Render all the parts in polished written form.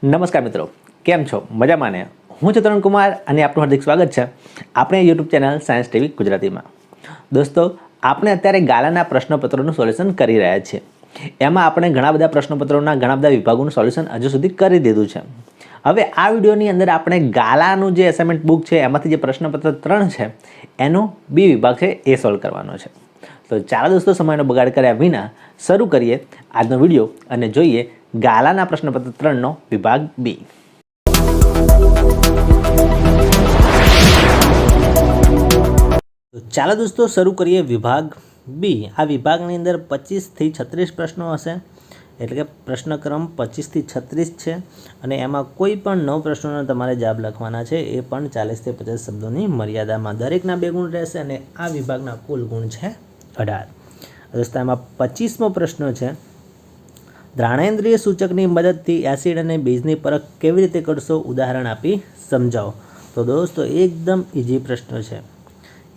નમસ્કાર મિત્રો, કેમ છો? મજામાં ને? હું છું તરુણ કુમાર અને આપનું હાર્દિક સ્વાગત છે આપણે યુટ્યુબ ચેનલ સાયન્સ ટીવી ગુજરાતીમાં। દોસ્તો, આપણે અત્યારે ગાલાના પ્રશ્નપત્રોનું સોલ્યુશન કરી રહ્યા છીએ। એમાં આપણે ઘણા બધા પ્રશ્નપત્રોના ઘણા બધા વિભાગોનું સોલ્યુશન હજુ સુધી કરી દીધું છે। હવે આ વિડીયોની અંદર આપણે ગાલાનું જે અસાઇનમેન્ટ બુક છે એમાંથી જે પ્રશ્નપત્ર 3 છે એનો બી વિભાગ છે એ સોલ્વ કરવાનો છે। તો ચાલો દોસ્તો, સમયનો બગાડ કર્યા વિના શરૂ કરીએ આજનો વિડીયો અને જોઈએ ગાલાના પ્રશ્નપત્ર 3નો વિભાગ બી। તો ચાલો દોસ્તો, શરૂ કરીએ વિભાગ બી। આ વિભાગની અંદર 25 થી 36 પ્રશ્નો હશે, એટલે કે પ્રશ્નક્રમ 25 થી 36 છે અને એમાં કોઈ પણ 9 પ્રશ્નોના તમારે જવાબ લખવાના છે, એ પણ 40 થી 50 શબ્દોની મર્યાદામાં। દરેકના 2 ગુણ રહેશે અને આ વિભાગના કુલ ગુણ છે 18। દોસ્તો, એમાં 25મો પ્રશ્ન છે, દ્રાણેન્દ્રિય સૂચકની મદદથી એસિડ અને બેઝની પરખ કેવી રીતે કરશો? ઉદાહરણ આપી સમજાવો। તો દોસ્તો, એકદમ ઇઝી પ્રશ્ન છે।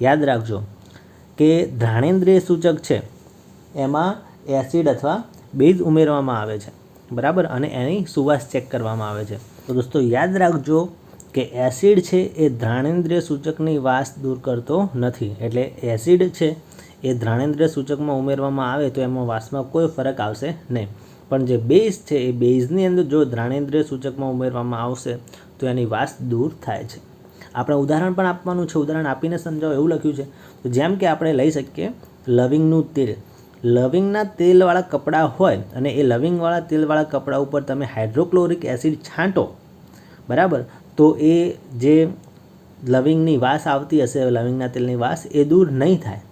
યાદ રાખજો કે દ્રાણેન્દ્રિય સૂચક છે એમાં એસિડ અથવા બેઝ ઉમેરવામાં આવે છે, બરાબર, અને એની સુવાસ ચેક કરવામાં આવે છે। તો દોસ્તો યાદ રાખજો કે એસિડ છે એ દ્રાણેન્દ્રિય સૂચકની વાસ દૂર કરતો નથી, એટલે એસિડ છે એ દ્રાણેન્દ્રિય સૂચકમાં ઉમેરવામાં આવે તો એમાં વાસમાં કોઈ ફરક આવશે નહીં, પણ જે બેઝ છે એ બેઝની અંદર જો દ્રાણેન્દ્રિય સૂચકમાં ઉમેરવામાં આવશે તો એની વાસ દૂર થાય છે। આપણે ઉદાહરણ પણ આપવાનું છે, ઉદાહરણ આપીને સમજાવો એવું લખ્યું છે। તો જેમ કે આપણે લઈ શકીએ લવિંગનું તેલ। લવિંગના તેલવાળા કપડાં હોય અને એ લવિંગવાળા તેલવાળા કપડા ઉપર તમે હાઇડ્રોક્લોરિક એસિડ છાંટો, બરાબર, તો એ જે લવિંગની વાસ આવતી હશે, લવિંગના તેલની વાસ એ દૂર નહીં થાય।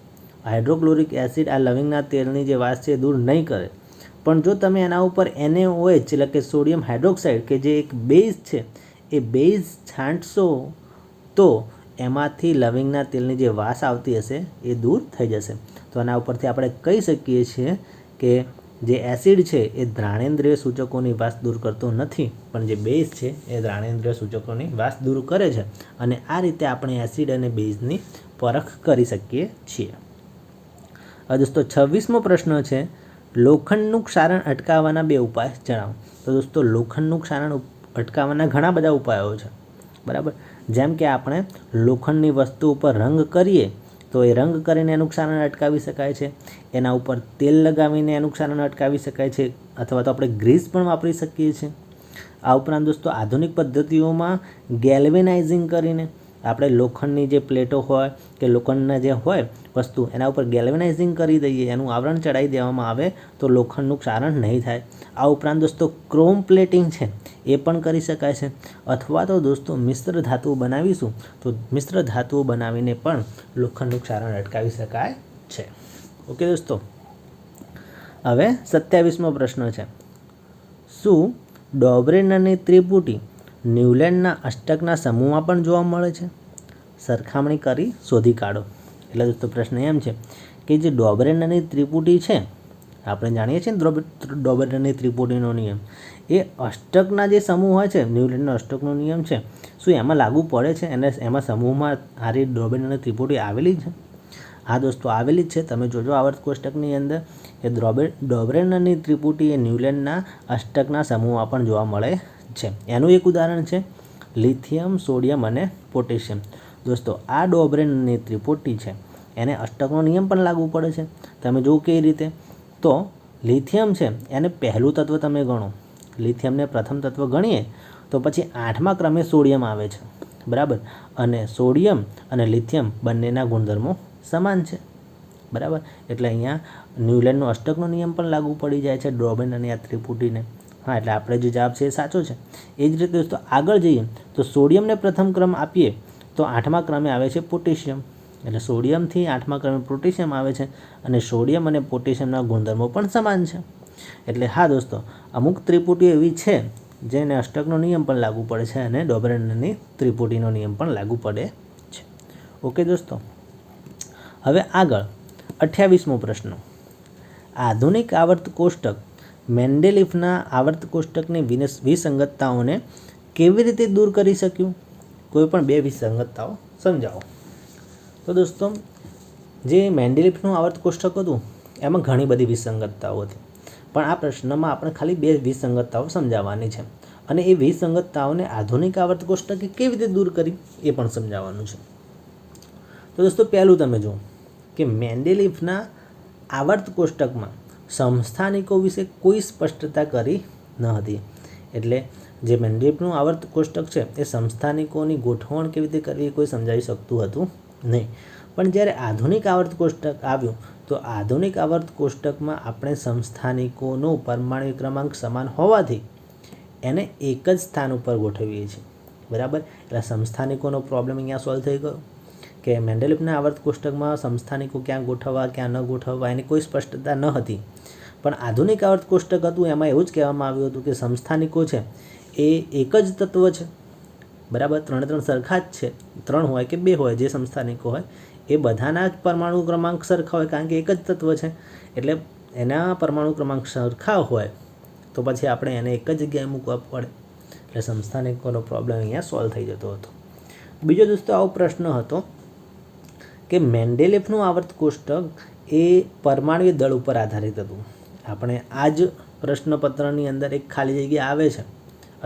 હાઇડ્રોક્લોરિક એસિડ આ લવિંગના તેલની જે વાસ છે એ દૂર નહીં કરે, પણ જો તમે એના ઉપર NaOH એટલે કે સોડિયમ હાઇડ્રોક્સાઇડ કે જે એક બેઝ છે એ બેઝ છાંટશો તો એમાંથી લવિંગના તેલની જે વાસ આવતી હશે એ દૂર થઈ જશે। તો આના ઉપરથી આપણે કહી શકીએ છીએ કે જે એસિડ છે એ દ્રાણેન્દ્રિય સૂચકોની વાસ દૂર કરતો નથી, પણ જે બેઝ છે એ દ્રાણેન્દ્રિય સૂચકોની વાસ દૂર કરે છે, અને આ રીતે આપણે એસિડ અને બેઝની પરખ કરી શકીએ છીએ। હવે દોસ્તો 26મો પ્રશ્ન છે, લોખંડનું ક્ષારણ અટકાવવાના 2 ઉપાય જણાવો। તો દોસ્તો લોખંડનું ક્ષારણ અટકાવવાના ઘણા બધા ઉપાયો છે, બરાબર। જેમ કે આપણે લોખંડની વસ્તુ ઉપર રંગ કરીએ તો એ રંગ કરીને એનું ક્ષારણ અટકાવી શકાય છે, એના ઉપર તેલ લગાવીને એનું ક્ષારણ અટકાવી શકાય છે, અથવા તો આપણે ગ્રીસ પણ વાપરી શકીએ છીએ। આ ઉપરાંત દોસ્તો આધુનિક પદ્ધતિઓમાં ગેલ્વેનાઇઝિંગ કરીને આપણે લોખંડની જે પ્લેટો હોય કે લોખંડના જે હોય વસ્તુ એના ઉપર ગેલ્વેનાઇઝિંગ કરી દઈએ, એનું આવરણ ચડાવી દેવામાં આવે તો લોખંડનું ક્ષારણ નહીં થાય। આ ઉપરાંત દોસ્તો ક્રોમ પ્લેટિંગ છે એ પણ કરી શકાય છે, અથવા તો દોસ્તો મિશ્ર ધાતુઓ બનાવીશું તો મિશ્ર ધાતુઓ બનાવીને પણ લોખંડનું ક્ષારણ અટકાવી શકાય છે। ઓકે દોસ્તો, હવે 27મો પ્રશ્ન છે, શું ડોબરેનરની ત્રિપુટી ન્યુલેન્ડના અષ્ટકના સમૂહમાં પણ જોવા મળે છે? સરખામણી કરી શોધી કાઢો। એટલે દોસ્તો પ્રશ્ન એમ છે કે જે ડોબરેનરની ત્રિપુટી છે, આપણે જાણીએ છીએ ને ડોબરેનરની ત્રિપુટીનો નિયમ, એ અષ્ટકના જે સમૂહ હોય છે, ન્યુલેન્ડનો અષ્ટકનો નિયમ છે, શું એમાં લાગુ પડે છે? અને એમાં સમૂહમાં આ ડોબરેનરની ત્રિપુટી આવેલી છે? હા દોસ્તો, આવેલી જ છે। તમે જોજો આવર્ત કોષ્ટકની અંદર કે ડોબરેનરની ત્રિપુટી એ ન્યુલેન્ડના અષ્ટકના સમૂહમાં પણ જોવા મળે છે। એનું એક ઉદાહરણ છે લિથિયમ, સોડિયમ અને પોટેશિયમ। દોસ્તો આ ડોબરેનરની ત્રિપુટી છે એને અષ્ટકનો નિયમ પણ લાગુ પડે છે। તમે જો કઈ રીતે, તો લિથિયમ છે એને પહેલું તત્વ તમે ગણો, લિથિયમને પ્રથમ તત્વ ગણીએ તો પછી 8મા ક્રમે સોડિયમ આવે છે, બરાબર, અને સોડિયમ અને લિથિયમ બંનેના ગુણધર્મો સમાન છે, બરાબર, એટલે અહીંયા ન્યુલેન્ડનો અષ્ટકનો નિયમ પણ લાગુ પડી જાય છે ડોબરેનરની આ ત્રિપુટીને। હા, એટલે આપણે જે જવાબ છે એ સાચો છે। એ જ રીતે દોસ્તો આગળ જઈએ તો સોડિયમને પ્રથમ ક્રમ આપીએ તો 8મા ક્રમે આવે છે પોટેશિયમ, એટલે સોડિયમથી 8મા ક્રમે પોટેશિયમ આવે છે, અને સોડિયમ અને પોટેશિયમના ગુણધર્મો પણ સમાન છે। એટલે હા દોસ્તો, અમુક ત્રિપુટીઓ એવી છે જેને અષ્ટકનો નિયમ પણ લાગુ પડે છે અને ડોબરેનરની ત્રિપુટીનો નિયમ પણ લાગુ પડે છે। ઓકે દોસ્તો, હવે આગળ 28મો પ્રશ્ન, આધુનિક આવર્ત કોષ્ટક મેન્ડેલિફના આવર્ત કોષ્ટકની વિસંગતતાઓને કેવી રીતે દૂર કરી શક્યું? કોઈ પણ 2 વિસંગતતાઓ સમજાવો। તો દોસ્તો જે મેન્ડેલિફનું આવર્ત કોષ્ટક હતું એમાં ઘણી બધી વિસંગતતાઓ હતી, પણ આ પ્રશ્નમાં આપણે ખાલી 2 વિસંગતતાઓ સમજાવવાની છે। અને એ વિસંગતતાઓને આધુનિક આવર્ત કોષ્ટકે કેવી રીતે દૂર કરી એ પણ સમજાવવાનું છે. તો દોસ્તો પહેલું તમે જુઓ કે મેન્ડેલિફના આવર્ત કોષ્ટકમાં સમસ્થાનિકો વિશે કોઈ સ્પષ્ટતા કરી ન હતી. એટલે જે મેન્ડેલિફનું આવર્ત કોષ્ટક છે એ સમસ્થાનિકોની ગોઠવણ કેવી રીતે કરવી એ કોઈ સમજાવી શકતું હતું નહીં. પણ જ્યારે આધુનિક આવર્ત કોષ્ટક આવ્યું તો આધુનિક આવર્ત કોષ્ટકમાં આપણે સમસ્થાનિકોનો પરમાણુ ક્રમાંક સમાન હોવાથી એને એક જ સ્થાન ઉપર ગોઠવીએ છીએ. બરાબર, એટલે સમસ્થાનિકોનો પ્રોબ્લેમ અહીંયા સોલ્વ થઈ ગયો કે મેન્ડેલિફના આવર્ત કોષ્ટકમાં સમસ્થાનિકો ક્યાં ગોઠવવા ક્યાં ન ગોઠવવા એની કોઈ સ્પષ્ટતા ન હતી. પણ આધુનિક આવર્ત કોષ્ટક હતું એમાં એવું જ કહેવામાં આવ્યું હતું કે સમસ્થાનિકો છે એ એક જ તત્વ છે. બરાબર, ત્રણે સરખા જ છે. 3 હોય કે 2 હોય, જે સમસ્થાનિકો હોય એ બધાના જ પરમાણુ ક્રમાંક સરખા હોય, કારણ કે એક જ તત્વ છે. એટલે એના પરમાણુ ક્રમાંક સરખા હોય તો પછી આપણે એને એક જ જગ્યાએ મૂકવા પડે. એટલે સમસ્થાનિકોનો પ્રોબ્લેમ અહીંયા સોલ્વ થઈ જતો હતો. બીજો દોસ્તો આવો પ્રશ્ન હતો કે મેન્ડેલિફનું આવર્ત કોષ્ટક એ પરમાણ્વીય દળ ઉપર આધારિત હતું. આપણે આ જ પ્રશ્નપત્રની અંદર એક ખાલી જગ્યા આવે છે,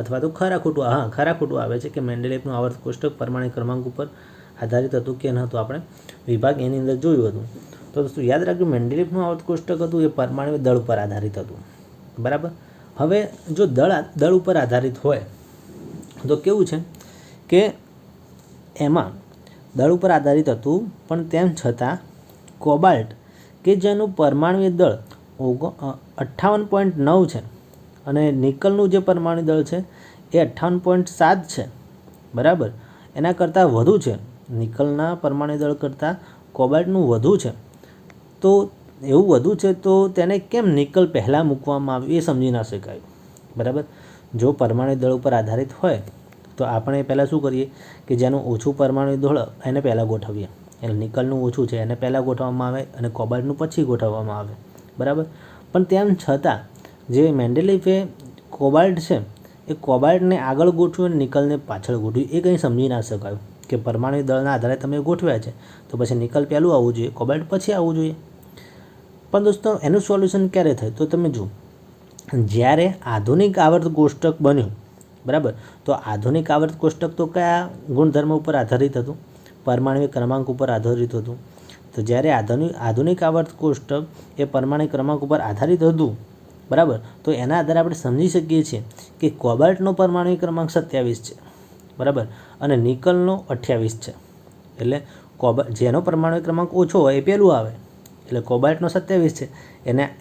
અથવા તો ખરા ખોટું આવે છે કે મેન્ડેલિફનું આવર્ત કોષ્ટક પરમાણુ ક્રમાંક ઉપર આધારિત હતું કે ન હતું. આપણે વિભાગ એની અંદર જોયું હતું. તો દોસ્તો યાદ રાખજો, મેન્ડેલિફનું આવર્ત કોષ્ટક હતું એ પરમાણ્વીય દળ ઉપર આધારિત હતું. બરાબર, હવે જો દળ ઉપર આધારિત હોય તો કેવું છે કે એમાં દળ ઉપર આધારિત હતું, પણ તેમ છતાં કોબાલ્ટ કે જેનું પરમાણ્વીય દળ 58.9 છે અને નિકલનું જે પરમાણુ દળ છે એ 58.7 છે. બરાબર, એના કરતાં વધુ છે. નિકલના પરમાણુ દળ કરતાં કોબાલ્ટનું વધુ છે. તો એવું વધુ છે તો તેને કેમ નિકલ પહેલાં મૂકવામાં આવ્યું એ સમજી ના શકાય. બરાબર, જો પરમાણુ દળ ઉપર આધારિત હોય તો આપણે પહેલાં શું કરીએ કે જેનું ઓછું પરમાણુ દળ એને પહેલાં ગોઠવીએ. એટલે નિકલનું ઓછું છે એને પહેલાં ગોઠવવામાં આવે અને કોબાલ્ટનું પછી ગોઠવવામાં આવે. બરાબર, પણ તેમ છતાં જે મેન્ડેલિફે કોબાલ્ટ છે એ કોબાલ્ટને આગળ ગોઠવ્યું અને નિકલને પાછળ ગોઠવ્યું એ કંઈ સમજી ના શકાયું કે પરમાણુ દળના આધારે તમે ગોઠવ્યા છે તો પછી નિકલ પહેલું આવવું જોઈએ, કોબાલ્ટ પછી આવવું જોઈએ. પણ દોસ્તો એનું સોલ્યુશન ક્યારે થાય તો તમે જુઓ, જ્યારે આધુનિક આવર્ત કોષ્ટક બન્યું. બરાબર, તો આધુનિક આવર્ત કોષ્ટક તો કયા ગુણધર્મ ઉપર આધારિત હતું? પરમાણુ ક્રમાંક ઉપર આધારિત હતું. તો જ્યારે આધુનિક આવર્ત કોષ્ટક એ પરમાણુ ક્રમાંક ઉપર આધારિત હતું, બરાબર, તો એના આધારે આપણે સમજી શકીએ છીએ કે કોબાલ્ટનો પરમાણુ ક્રમાંક 27 છે. બરાબર, અને નિકલનો 28 છે. એટલે જેનો પરમાણુ ક્રમાંક ઓછો હોય એ પહેલું આવે. એટલે કોબાલ્ટનો 27 છે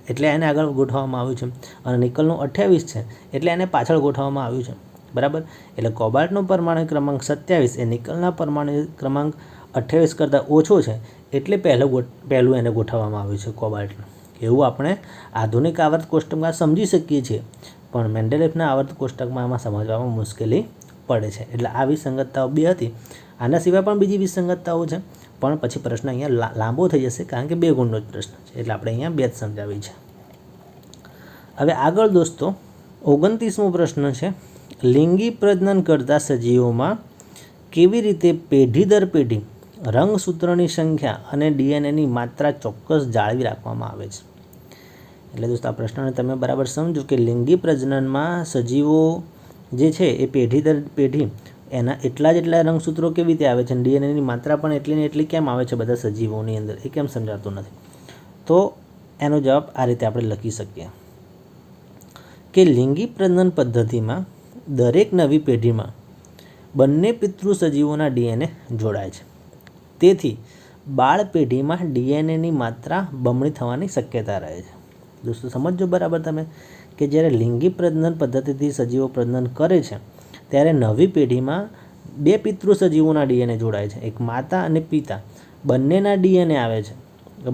એટલે એને આગળ ગોઠવવામાં આવ્યું છે, અને નિકલનો 28 છે એટલે એને પાછળ ગોઠવવામાં આવ્યું છે. બરાબર, એટલે કોબાલ્ટનો પરમાણુ ક્રમાંક 27 એ નિકલના પરમાણુ ક્રમાંક 28 કરતાં ઓછો છે એટલે પહેલું એને ગોઠવવામાં આવ્યું છે કોબાલ્ટને. એવું આપણે આધુનિક આવર્ત કોષ્ટકમાં સમજી શકીએ છીએ, પણ મેન્ડેલિફના આવર્ત કોષ્ટકમાં એમાં સમજવામાં મુશ્કેલી પડે છે. એટલે આ વિસંગતતાઓ 2 હતી. આના સિવાય પણ બીજી વિસંગતતાઓ છે, પણ પછી પ્રશ્ન અહીંયા લાંબો થઈ જશે કારણ કે 2 ગુણનો જ પ્રશ્ન છે, એટલે આપણે અહીંયા 2 જ સમજાવી છે. હવે આગળ દોસ્તો 29મો પ્રશ્ન છે, લિંગી પ્રજનન કરતા સજીવોમાં કેવી રીતે પેઢી દર પેઢી રંગસૂત્રોની સંખ્યા અને ડીએનએની માત્રા ચોક્કસ જાળવી રાખવામાં આવે છે? એટલે દોસ્તો આ પ્રશ્નને તમે બરાબર સમજો કે લિંગી પ્રજનનમાં સજીવો જે છે એ પેઢી દર પેઢી એના એટલા રંગસૂત્રો કેવી રીતે આવે છે, અને ડીએનએની માત્રા પણ એટલી ને એટલી કેમ આવે છે બધા સજીવોની અંદર, એ કેમ સમજાતું નથી? તો એનો જવાબ આ રીતે આપણે લખી શકીએ કે લિંગી પ્રજનન પદ્ધતિમાં દરેક નવી પેઢીમાં બંને પિતૃ સજીવોના ડીએનએ જોડાય છે. તેથી બાળ પેઢીમાં ડીએનએની માત્રા બમણી થવાની શક્યતા રહે છે. દોસ્તો સમજો બરાબર તમે કે જ્યારે લિંગી પ્રજનન પદ્ધતિથી સજીવો પ્રજનન કરે છે ત્યારે નવી પેઢીમાં 2 પિતૃ સજીવોના ડીએનએ જોડાય છે. એક માતા અને પિતા બંનેના ડીએનએ આવે છે.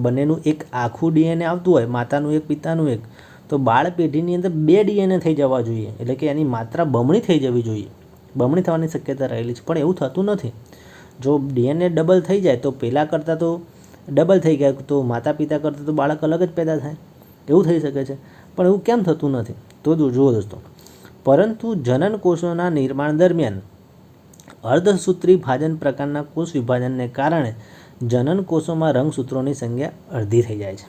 બંનેનું એક આખું ડીએનએ આવતું હોય, માતાનું એક પિતાનું એક, તો બાળ પેઢીની અંદર 2 ડીએનએ થઈ જવા જોઈએ. એટલે કે એની માત્રા બમણી થઈ જવી જોઈએ. બમણી થવાની શક્યતા રહેલી છે, પણ એવું થતું નથી. જો ડીએનએ ડબલ થઈ જાય તો પહેલાં કરતાં તો ડબલ થઈ ગયા તો માતા પિતા કરતાં તો બાળક અલગ જ પેદા થાય, એવું થઈ શકે છે. પણ એવું કેમ થતું નથી? તો જુઓ દોસ્તો, પરંતુ જનન કોષોના નિર્માણ દરમિયાન અર્ધસૂત્રી ભાજન પ્રકારના કોષ વિભાજનને કારણે જનન કોષોમાં રંગસૂત્રોની સંખ્યા અડધી થઈ જાય છે.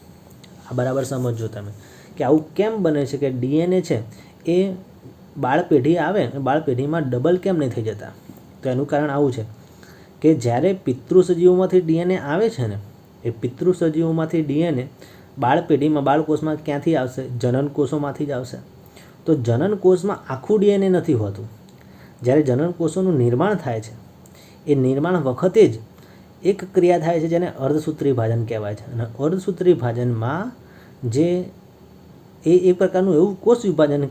આ બરાબર સમજો તમે કે આવું કેમ બને છે કે ડીએનએ છે એ બાળ પેઢી આવે બાળ પેઢીમાં ડબલ કેમ નહીં થઈ જતા? તો એનું કારણ આવું છે કે જ્યારે પિતૃસજીવોમાંથી ડીએનએ આવે છે ને, એ પિતૃસજીવોમાંથી ડીએનએ બાળ પેઢીમાં બાળકોષમાં ક્યાંથી આવશે? જનનકોષોમાંથી જ આવશે. તો જનનકોષમાં આખું ડીએનએ નથી હોતું. જ્યારે જનનકોષોનું નિર્માણ થાય છે એ નિર્માણ વખતે જ એક ક્રિયા થાય છે જેને અર્ધસૂત્રી ભાજન કહેવાય છે. અને અર્ધસૂત્રી ભાજનમાં જે એ પ્રકારનું એવું કોષ વિભાજન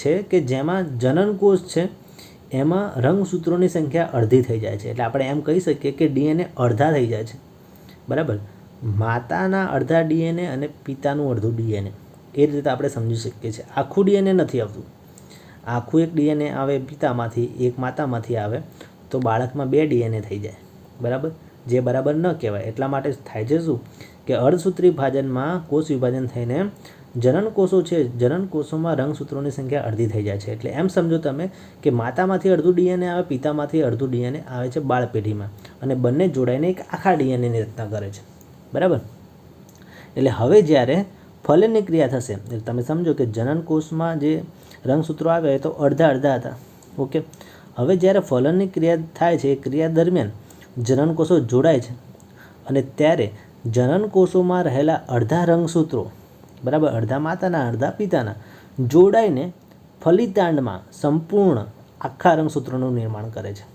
છે કે જેમાં જનનકોષ છે એમાં રંગસૂત્રોની સંખ્યા અડધી થઈ જાય છે. એટલે આપણે એમ કહી શકીએ કે ડીએનએ અડધા થઈ જાય છે. બરાબર, માતાના અડધા ડીએનએ અને પિતાનું અડધું ડીએનએ, એ રીતે આપણે સમજી શકીએ છીએ. આખું ડીએનએ નથી આવતું. આખું એક ડીએનએ આવે પિતામાંથી, એક માતામાંથી આવે તો બાળકમાં 2 ડીએનએ થઈ જાય. બરાબર, જે બરાબર ન કહેવાય. એટલા માટે થાય છે શું કે અર્ધસૂત્રી ભાજનમાં કોષ વિભાજન થઈને જનનકોષો છે, જનનકોષોમાં રંગસૂત્રોની સંખ્યા અડધી થઈ જાય છે. એટલે એમ સમજો તમે કે માતામાંથી અડધું ડીએનએ આવે, પિતામાંથી અડધું ડીએનએ આવે છે બાળ પેઢીમાં, અને બંને જોડાઈને એક આખા ડીએનએની રચના કરે છે. બરાબર, એટલે હવે જ્યારે ફલનની ક્રિયા થશે એટલે તમે સમજો કે જનનકોષમાં જે રંગસૂત્રો આવે તો અડધા અડધા હતા. ઓકે, હવે જ્યારે ફલનની ક્રિયા થાય છે એ ક્રિયા દરમિયાન જનનકોષો જોડાય છે અને ત્યારે જનનકોષોમાં રહેલા અડધા રંગસૂત્રો, બરાબર, અડધા માતાના અડધા પિતાના જોડાઈને ફલિતાંડમાં સંપૂર્ણ આખા રંગસૂત્રોનું નિર્માણ કરે છે.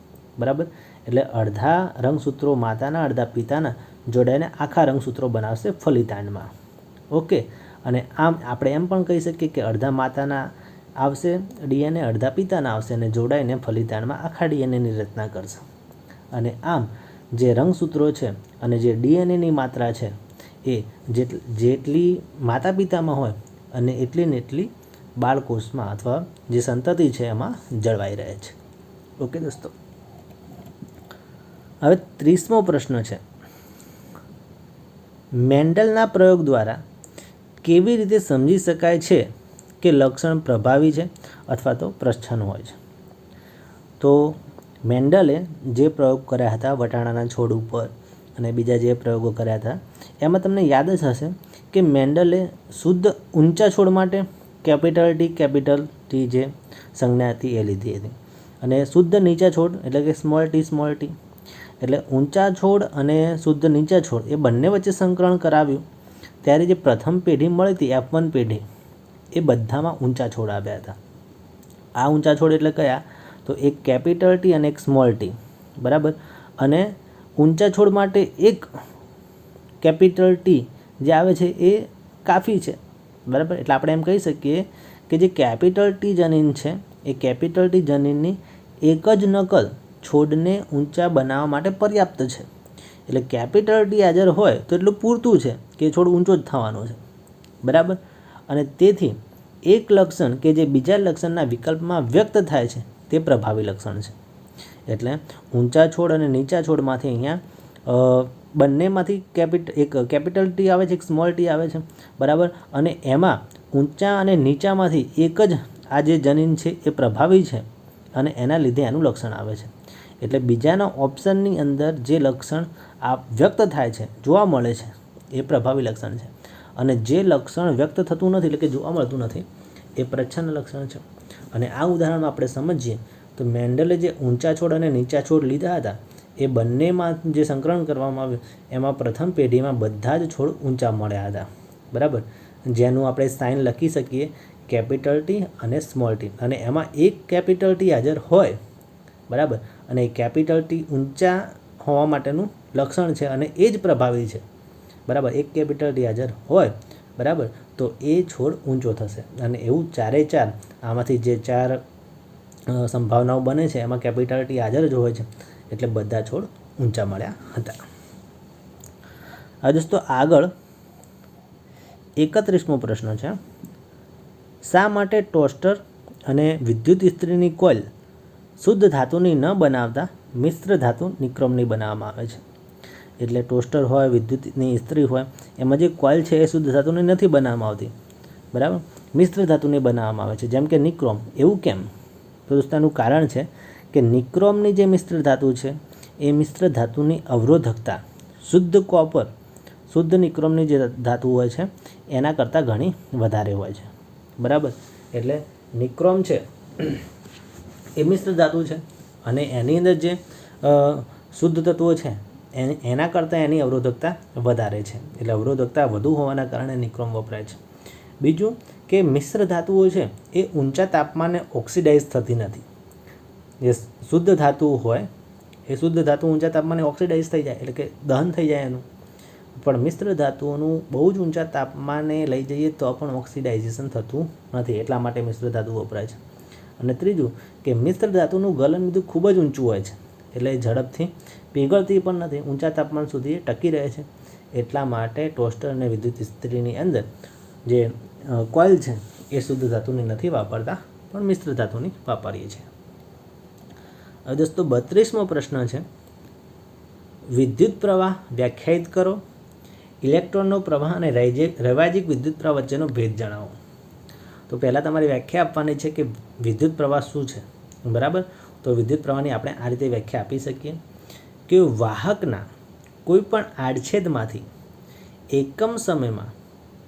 બરાબર, એટલે અડધા રંગસૂત્રો માતાના અડધા પિતાના જોડાઈને આખા રંગસૂત્રો બનાવશે ફલિતાંડમાં. ઓકે, અને આમ આપણે એમ પણ કહી શકીએ કે અડધા માતાના આવશે ડીએનએ, અડધા પિતાના આવશે અને જોડાઈને ફલિતાંડમાં આખા ડીએનએની રચના કરશે. અને આમ જે રંગસૂત્રો છે અને જે ડીએનએની માત્રા છે એ જેટલી માતા પિતામાં હોય અને એટલી ને એટલી બાળકોષમાં અથવા જે સંતતિ છે એમાં જળવાઈ રહે છે. ઓકે દોસ્તો, હવે 30મો પ્રશ્ન છે, મેન્ડલના પ્રયોગ દ્વારા કેવી રીતે સમજી શકાય છે કે લક્ષણ પ્રભાવી છે અથવા તો પ્રચ્છન્ન હોય છે? તો મેન્ડલે જે પ્રયોગ કર્યા હતા વટાણાના છોડ ઉપર અને બીજા જે પ્રયોગો કર્યા હતા એમાં તમને યાદ જ હશે કે મેન્ડલે શુદ્ધ ઊંચા છોડ માટે કેપિટલ ટી જે સંજ્ઞા હતી એ લીધી હતી, અને શુદ્ધ નીચા છોડ એટલે કે સ્મોલ ટી, એટલે ઊંચા છોડ અને શુદ્ધ નીચા છોડ એ બંને વચ્ચે સંકરણ કરાવ્યું ત્યારે જે પ્રથમ પેઢી મળી હતી F1 પેઢી, એ બધામાં ઊંચા છોડ આવ્યા હતા. આ ઊંચા છોડ એટલે કયા? તો એક કેપિટલ ટી અને એક સ્મોલ ટી. બરાબર, અને ઊંચા છોડ માટે એક કેપિટલ ટી જે આવે છે એ કાફી છે. બરાબર, એટલે આપણે એમ કહી શકીએ કે જે કેપિટલ ટી જનીન છે એ કેપિટલ ટી જનીનની એક જ નકલ છોડને ઊંચા બનાવવા માટે પર્યાપ્ત છે. એટલે કેપિટલ ટી હાજર હોય તો એટલું પૂરતું છે કે છોડ ઊંચો જ થવાનો છે. બરાબર, અને તેથી એક લક્ષણ કે જે બીજા લક્ષણના વિકલ્પમાં વ્યક્ત થાય છે તે પ્રભાવી લક્ષણ છે. એટલે ઊંચા છોડ અને નીચા છોડમાંથી અહીંયા બંનેમાંથી એક કેપિટલ ટી આવે છે, એક સ્મોલ ટી આવે છે. બરાબર, અને એમાં ઊંચા અને નીચામાંથી એક જ આ જે જનીન છે એ પ્રભાવી છે અને એના લીધે એનું લક્ષણ આવે છે. એટલે બીજાના ઓપ્શનની અંદર જે લક્ષણ આ વ્યક્ત થાય છે, જોવા મળે છે, એ પ્રભાવી લક્ષણ છે. અને જે લક્ષણ વ્યક્ત થતું નથી એટલે કે જોવા મળતું નથી એ પ્રચ્છન્ન લક્ષણ છે. અને આ ઉદાહરણમાં આપણે સમજીએ તો મેન્ડલે જે ઊંચા છોડ અને નીચા છોડ લીધા હતા એ બંનેમાં જે સંકલન કરવામાં આવ્યું એમાં પ્રથમ પેઢીમાં બધા જ છોડ ઊંચા મળ્યા હતા. બરાબર, જેનું આપણે સાઇન લખી શકીએ કેપિટલ ટી અને સ્મોલ ટી, અને એમાં એક કેપિટલ ટી હાજર હોય. બરાબર, અને એ કેપિટલ ટી ઊંચા હોવા માટેનું લક્ષણ છે અને એ જ પ્રભાવી છે. બરાબર, એક કેપિટલ ટી હાજર હોય, બરાબર, તો એ છોડ ઊંચો થશે. અને એવું 4 આમાંથી જે 4 સંભાવનાઓ બને છે એમાં કેપિટલ ટી હાજર જ હોય છે એટલે બધા છોડ ઊંચા મળ્યા હતા. હવે દોસ્તો આગળ 31મો પ્રશ્ન છે, શા માટે ટોસ્ટર અને વિદ્યુત ઇસ્ત્રીની કોઇલ શુદ્ધ ધાતુની ન બનાવતા મિશ્ર ધાતુ નિક્રોમની બનાવવામાં આવે છે? એટલે ટોસ્ટર હોય, વિદ્યુતની ઇસ્ત્રી હોય, એમાં જે કોઇલ છે એ શુદ્ધ ધાતુની નથી બનાવવામાં આવતી. બરાબર, મિશ્ર ધાતુની બનાવવામાં આવે છે, જેમ કે નિક્રોમ. એવું કેમ? તો દોસ્તોનું કારણ છે કે નિક્રોમની જે મિશ્ર ધાતુ છે એ મિશ્ર ધાતુની અવરોધકતા શુદ્ધ કોપર, શુદ્ધ નિક્રોમની જે ધાતુ હોય છે એના કરતાં ઘણી વધારે હોય છે. બરાબર, એટલે નિક્રોમ છે એ મિશ્ર ધાતુ છે અને એની અંદર જે શુદ્ધ તત્વો છે એના કરતાં એની અવરોધકતા વધારે છે, એટલે અવરોધકતા વધુ હોવાના કારણે નિક્રોમ વપરાય છે. બીજું કે મિશ્ર ધાતુઓ છે એ ઊંચા તાપમાને ઓક્સિડાઇઝ થતી નથી. જે શુદ્ધ ધાતુ હોય એ શુદ્ધ ધાતુ ઊંચા તાપમાને ઓક્સિડાઇઝ થઈ જાય એટલે કે દહન થઈ જાય એનું, પણ મિશ્ર ધાતુઓનું બહુ જ ઊંચા તાપમાને લઈ જઈએ તો પણ ઓક્સિડાઇઝેશન થતું નથી, એટલા માટે મિશ્ર ધાતુ વપરાય છે. અને ત્રીજું કે મિશ્ર ધાતુનું ગલનબિંદુ ખૂબ જ ઊંચું હોય છે, એટલે ઝડપથી પીગળતી પણ નથી, ઊંચા તાપમાન સુધી ટકી રહે છે. એટલા માટે ટોસ્ટર અને વિદ્યુત ઇસ્ત્રીની અંદર જે કોઇલ છે એ શુદ્ધ ધાતુની નથી વાપરતા, પણ મિશ્ર ધાતુની વાપરીએ છીએ. હવે દોસ્તો 32મો પ્રશ્ન છે, વિદ્યુત પ્રવાહ વ્યાખ્યાયિત કરો. ઇલેક્ટ્રોનનો પ્રવાહ અને રૈવાજિક વિદ્યુત પ્રવાહ વચ્ચેનો ભેદ જણાવો. તો પહેલાં તમારી વ્યાખ્યા આપવાની છે કે વિદ્યુત પ્રવાહ શું છે, બરાબર. તો વિદ્યુત પ્રવાહની આપણે આ રીતે વ્યાખ્યા આપી શકીએ કે વાહકના કોઈ પણ આડછેદમાંથી એકમ સમયમાં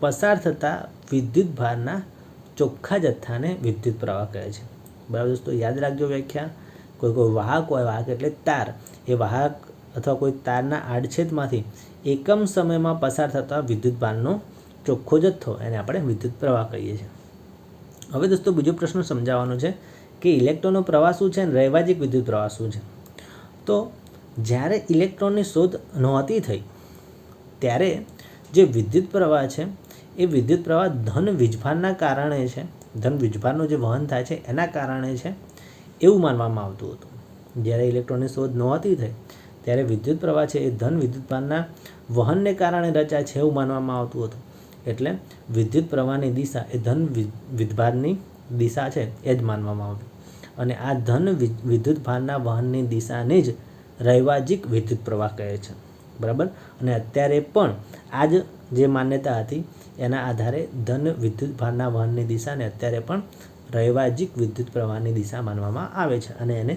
પસાર થતા વિદ્યુત ભારના ચોખ્ખા જથ્થાને વિદ્યુત પ્રવાહ કહે છે, બરાબર. દોસ્તો યાદ રાખજો વ્યાખ્યા. કોઈ વાહક હોય, વાહક એટલે તાર, એ વાહક અથવા કોઈ તારના આડછેદમાંથી એકમ સમયમાં પસાર થતા વિદ્યુત ભારનો ચોખ્ખો જથ્થો એને આપણે વિદ્યુત પ્રવાહ કહીએ છીએ. હવે દોસ્તો બીજો પ્રશ્ન સમજાવવાનો છે કે ઇલેક્ટ્રોનનો પ્રવાહ શું છે અને રૈવાજિક વિદ્યુત પ્રવાહ શું છે. તો જ્યારે ઇલેક્ટ્રોનની શોધ નહોતી થઈ ત્યારે જે વિદ્યુત પ્રવાહ છે એ વિદ્યુત પ્રવાહ ધન વીજભારના કારણે છે, ધન વીજભારનું જે વહન થાય છે એના કારણે છે એવું માનવામાં આવતું હતું. જ્યારે ઇલેક્ટ્રોનની શોધ નહોતી થઈ ત્યારે વિદ્યુત પ્રવાહ છે એ ધન વિદ્યુતભારના વહનને કારણે રચાય છે એવું માનવામાં આવતું હતું. એટલે વિદ્યુત પ્રવાહની દિશા એ ધન વિદ્યુતભારની દિશા છે એ જ માનવામાં આવતું, અને આ ધન વિદ્યુતભારના વહનની દિશાને જ રૈવાજિક વિદ્યુત પ્રવાહ કહે છે, બરાબર. અને અત્યારે પણ આ જ જે માન્યતા હતી એના આધારે ધન વિદ્યુતભારના વહનની દિશાને અત્યારે પણ રૈવાજિક વિદ્યુત પ્રવાહની દિશા માનવામાં આવે છે, અને એને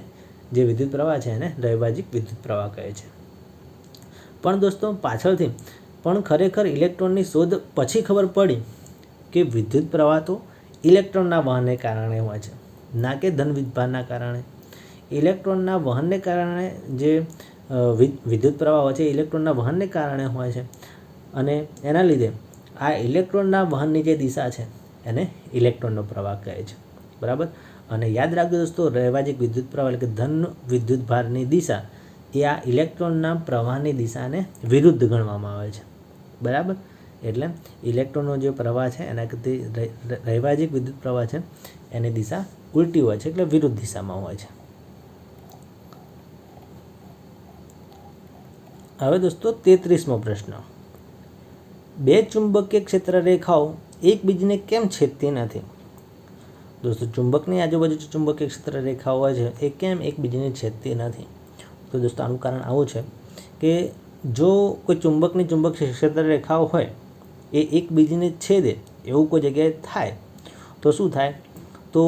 જે વિદ્યુત પ્રવાહ છે એને રૈવાજિક વિદ્યુત પ્રવાહ કહે છે. પણ દોસ્તો પાછળથી પણ ખરેખર ઇલેક્ટ્રોનની શોધ પછી ખબર પડી કે વિદ્યુત પ્રવાહ તો ઇલેક્ટ્રોનના વહનને કારણે હોય છે, ના કે ધન વિદ્યુતભારના કારણે. ઇલેક્ટ્રોનના વહનને કારણે જે વિદ્યુત પ્રવાહ હોય છે ઇલેક્ટ્રોનના વહનને કારણે હોય છે, અને એના લીધે આ ઇલેક્ટ્રોનના વહનની જે દિશા છે એને ઇલેક્ટ્રોનનો પ્રવાહ કહે છે, બરાબર. અને યાદ રાખજો દોસ્તો, રૈવાજિક વિદ્યુત પ્રવાહ એટલે કે ધન વિદ્યુતભારની દિશા એ આ ઇલેક્ટ્રોનના પ્રવાહની દિશાને વિરુદ્ધ ગણવામાં આવે છે, બરાબર. એટલે ઇલેક્ટ્રોનનો જે પ્રવાહ છે એના કરતી રૈવાજિક વિદ્યુત પ્રવાહ છે એની દિશા ઉલટી હોય છે, એટલે વિરુદ્ધ દિશામાં હોય છે. હવે દોસ્તો 33મો પ્રશ્ન, બે ચુંબકીય ક્ષેત્ર રેખાઓ એકબીજાને કેમ છેદતી નથી. દોસ્તો ચુંબકની આજુબાજુ જે ચુંબકીય ક્ષેત્ર રેખાઓ હોય છે એ કેમ એકબીજાને છેદતી નથી. તો દોસ્તો આનું કારણ આવું છે કે જો કોઈ ચુંબકની ચુંબકીય ક્ષેત્ર રેખાઓ હોય એ એકબીજાને છેદે એવું કોઈ જગ્યાએ થાય તો શું થાય, તો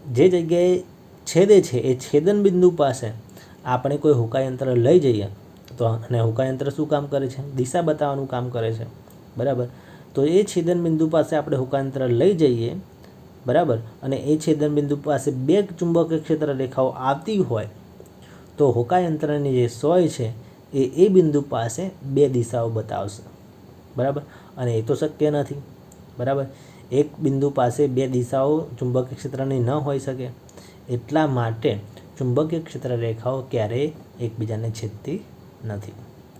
જે જગ્યાએ છેદે છે એ છેદન બિંદુ પાસે આપણે કોઈ હુકાયંત્ર લઈ જઈએ તો, અને હુકાયંત્ર શું કામ કરે છે, દિશા બતાવવાનું કામ કરે છે, બરાબર. તો એ છેદન બિંદુ પાસે આપણે હુકાયંત્ર લઈ જઈએ, બરાબર, અને એ છેદન બિંદુ પાસે બે ચુંબકીય ક્ષેત્ર રેખાઓ આવતી હોય તો હુકાયંત્રની જે સોય છે એ બિંદુ પાસે બે દિશાઓ બતાવશે, બરાબર. અને એ તો શક્ય નથી, બરાબર. એક બિંદુ પાસે બે દિશાઓ ચુંબકીય ક્ષેત્રની ન હોઈ શકે, એટલા માટે ચુંબકીય ક્ષેત્ર રેખાઓ ક્યારેય એકબીજાને છેદતી નથી,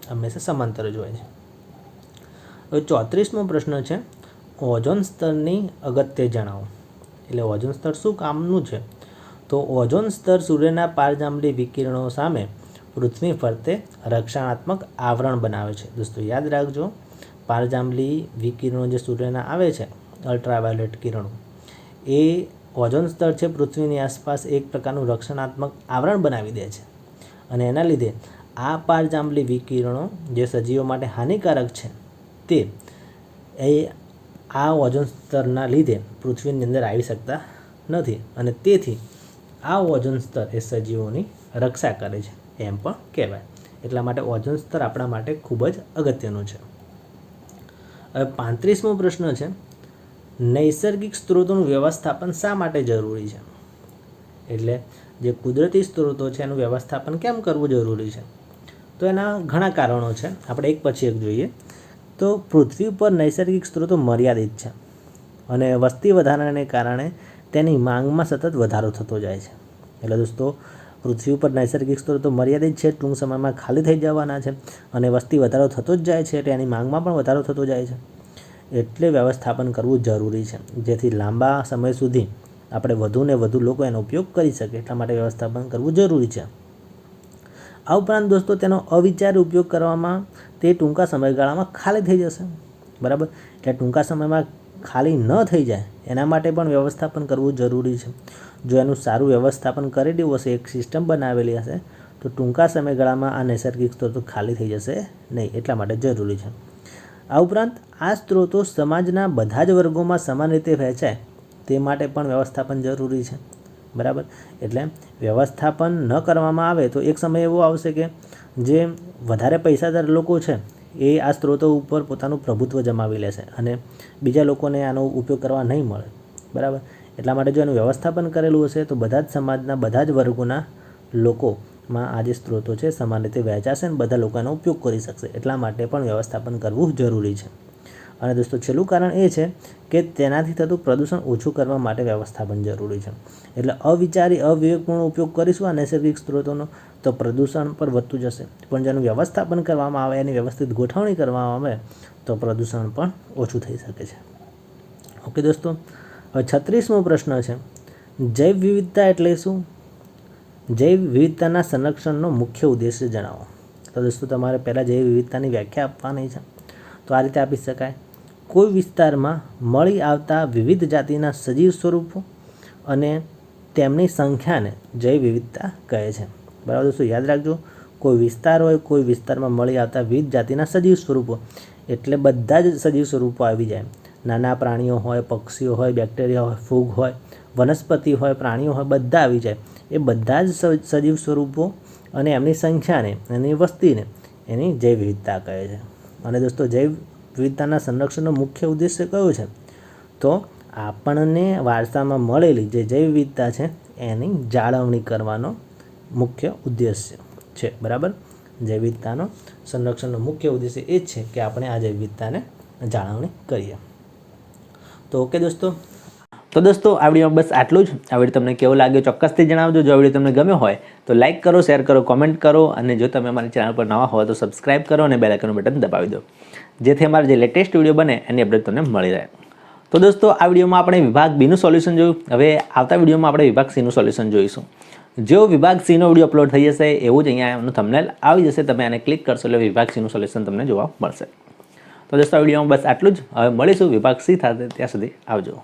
હંમેશા સમાંતર જ હોય છે. હવે 34મો પ્રશ્ન છે, ઓઝોન સ્તરની અગત્ય જણાવો. એટલે ઓઝોન સ્તર શું કામનું છે. તો ઓઝોન સ્તર સૂર્યના પારજાંબલી વિકિરણો સામે પૃથ્વી ફરતે રક્ષણાત્મક આવરણ બનાવે છે. દોસ્તો યાદ રાખજો, પારજાંબલી વિકિરણો જે સૂર્યના આવે છે, અલ્ટ્રાવાયોલેટ કિરણો, એ ઓઝોન સ્તર છે પૃથ્વીની આસપાસ એક પ્રકારનું રક્ષણાત્મક આવરણ બનાવી દે છે, અને એના લીધે આ પારજાંબલી વિકિરણો જે સજીવો માટે હાનિકારક છે તે આ ઓઝોન સ્તરના લીધે પૃથ્વીની અંદર આવી શકતા નથી, અને તેથી આ ઓઝોન સ્તર એ સજીવોની રક્ષા કરે છે એમ પણ કહેવાય. એટલા માટે ઓઝોન સ્તર આપણા માટે ખૂબ જ અગત્યનું છે. હવે 35મો પ્રશ્ન છે, નૈસર્ગિક સ્ત્રોતોનું વ્યવસ્થાપન શા માટે જરૂરી છે. એટલે જે કુદરતી સ્ત્રોતો છે એનું વ્યવસ્થાપન કેમ કરવું જરૂરી છે? તો એના ઘણા કારણો છે, આપણે એક પછી એક જોઈએ. તો પૃથ્વી પર નૈસર્ગિક સ્ત્રોતો મર્યાદિત છે અને વસ્તી વધારાને કારણે તેની માંગમાં સતત વધારો થતો જાય છે. એટલે દોસ્તો પૃથ્વી ઉપર નૈસર્ગિક સ્ત્રોતો મર્યાદિત છે, ટૂંક સમયમાં ખાલી થઈ જવાના છે અને વસ્તી વધારો થતો જ જાય છે, એટલે એની માંગમાં પણ વધારો થતો જાય છે. એટલે વ્યવસ્થાપન કરવું જરૂરી છે, જેથી લાંબા સમય સુધી આપણે વધુને વધુ લોકો એનો ઉપયોગ કરી શકે. એટલા માટે વ્યવસ્થાપન કરવું જરૂરી છે. આ ઉપરાંત દોસ્તો તેનો અવિચારી ઉપયોગ કરવામાં તે ટૂંકા સમયગાળામાં ખાલી થઈ જશે, બરાબર. એટલે ટૂંકા સમયમાં ખાલી ન થઈ જાય એના માટે પણ વ્યવસ્થાપન કરવું જરૂરી છે. જો એનું સારું વ્યવસ્થાપન કરેલું હશે, એક સિસ્ટમ બનાવેલી હશે, તો ટૂંકા સમયગાળામાં આ નૈસર્ગિક સ્ત્રોતો ખાલી થઈ જશે નહીં. એટલા માટે જરૂરી છે. આ ઉપરાંત આ સ્ત્રોતો સમાજના બધા જ વર્ગોમાં સમાન રીતે વહેંચાય તે માટે પણ વ્યવસ્થાપન જરૂરી છે, બરાબર. એટલે વ્યવસ્થાપન ન કરવામાં આવે તો એક સમય એવો આવશે કે જે વધારે પૈસાદાર લોકો છે એ આ સ્ત્રોતો ઉપર પોતાનું પ્રભુત્વ જમાવી લેશે અને બીજા લોકોને આનો ઉપયોગ કરવા નહીં મળે, બરાબર. એટલા માટે જો એનું વ્યવસ્થાપન કરેલું હશે તો બધા જ સમાજના બધા જ વર્ગોના લોકોમાં આ જે સ્ત્રોતો છે સમાન રીતે વહેંચાશે અને બધા લોકો એનો ઉપયોગ કરી શકશે. એટલા માટે પણ વ્યવસ્થાપન કરવું જરૂરી છે. અને દોસ્તો છેલ્લું કારણ એ છે કે તેનાથી થતું પ્રદૂષણ ઓછું કરવા માટે વ્યવસ્થાપન જરૂરી છે. એટલે અવિચારી અવિવેકપૂર્ણ ઉપયોગ કરીશું આ નૈસર્ગિક સ્ત્રોતોનો તો પ્રદૂષણ પર વધતું જશે, પણ જેનું વ્યવસ્થાપન કરવામાં આવે, એની વ્યવસ્થિત ગોઠવણી કરવામાં આવે તો પ્રદૂષણ પણ ઓછું થઈ શકે છે. ઓકે દોસ્તો, હવે 36મો પ્રશ્ન છે, જૈવ વિવિધતા એટલે શું? જૈવ વિવિધતાના સંરક્ષણનો મુખ્ય ઉદ્દેશ્ય જણાવો. તો દોસ્તો તમારે પહેલાં જૈવ વિવિધતાની વ્યાખ્યા આપવાની છે. તો આ રીતે આપી શકાય: કોઈ વિસ્તારમાં મળી આવતા વિવિધ જાતિના સજીવ સ્વરૂપો અને તેમની સંખ્યાને જૈવ વિવિધતા કહે છે. બરાબર દોસ્તો, યાદ રાખજો, કોઈ વિસ્તાર હોય, કોઈ વિસ્તારમાં મળી આવતા વિવિધ જાતિના સજીવ સ્વરૂપો એટલે બધા જ સજીવ સ્વરૂપો આવી જાય. નાના પ્રાણીઓ હોય, પક્ષીઓ હોય, બેક્ટેરિયા હોય, ફૂગ હોય, વનસ્પતિ હોય, પ્રાણીઓ હોય, બધા આવી જાય. એ બધા જ સજીવ સ્વરૂપો અને એમની સંખ્યાને, એની વસ્તીને એની જૈવ વિવિધતા કહે છે. અને દોસ્તો જૈવ વિવિધતાના સંરક્ષણનો મુખ્ય ઉદ્દેશ્ય કયો છે? તો આપણને વારસામાં મળેલી જે જૈવ વિવિધતા છે એની જાળવણી કરવાનો મુખ્ય ઉદ્દેશ્ય છે, બરાબર. જૈવ વિવિધતાનો સંરક્ષણનો મુખ્ય ઉદ્દેશ્ય એ જ છે કે આપણે આ જૈવ વિવિધતાને જાળવણી કરીએ. તો ઓકે દોસ્તો, આ વિડીયોમાં બસ આટલું જ. આ વિડીયો તમને કેવો લાગ્યો ચોક્કસથી જણાવજો. જો આ વિડીયો તમને ગમ્યો હોય તો લાઇક કરો, શેર કરો, કોમેન્ટ કરો અને જો તમે અમારી ચેનલ પર નવા હોય તો સબસ્ક્રાઇબ કરો અને બેલ આઇકનનું બટન દબાવી દો, જેથી અમારા જે લેટેસ્ટ વિડીયો બને એની અપડેટ તમને મળી રહે. તો દોસ્તો આ વિડીયોમાં આપણે વિભાગ બીનું સોલ્યુશન જોયું. હવે આવતા વિડીયોમાં આપણે વિભાગ સીનું સોલ્યુશન જોઈશું. જો વિભાગ સીનો વિડીયો અપલોડ થઈ જશે એવું જ અહીંયા એનું થંબનેલ આવી જશે, તમે આને ક્લિક કરશો એટલે વિભાગ સીનું સોલ્યુશન તમને જોવા મળશે. તો દોસ્તો આ વિડીયોમાં બસ આટલું જ. હવે મળીશું વિભાગ સી સાથે, ત્યાં સુધી આવજો.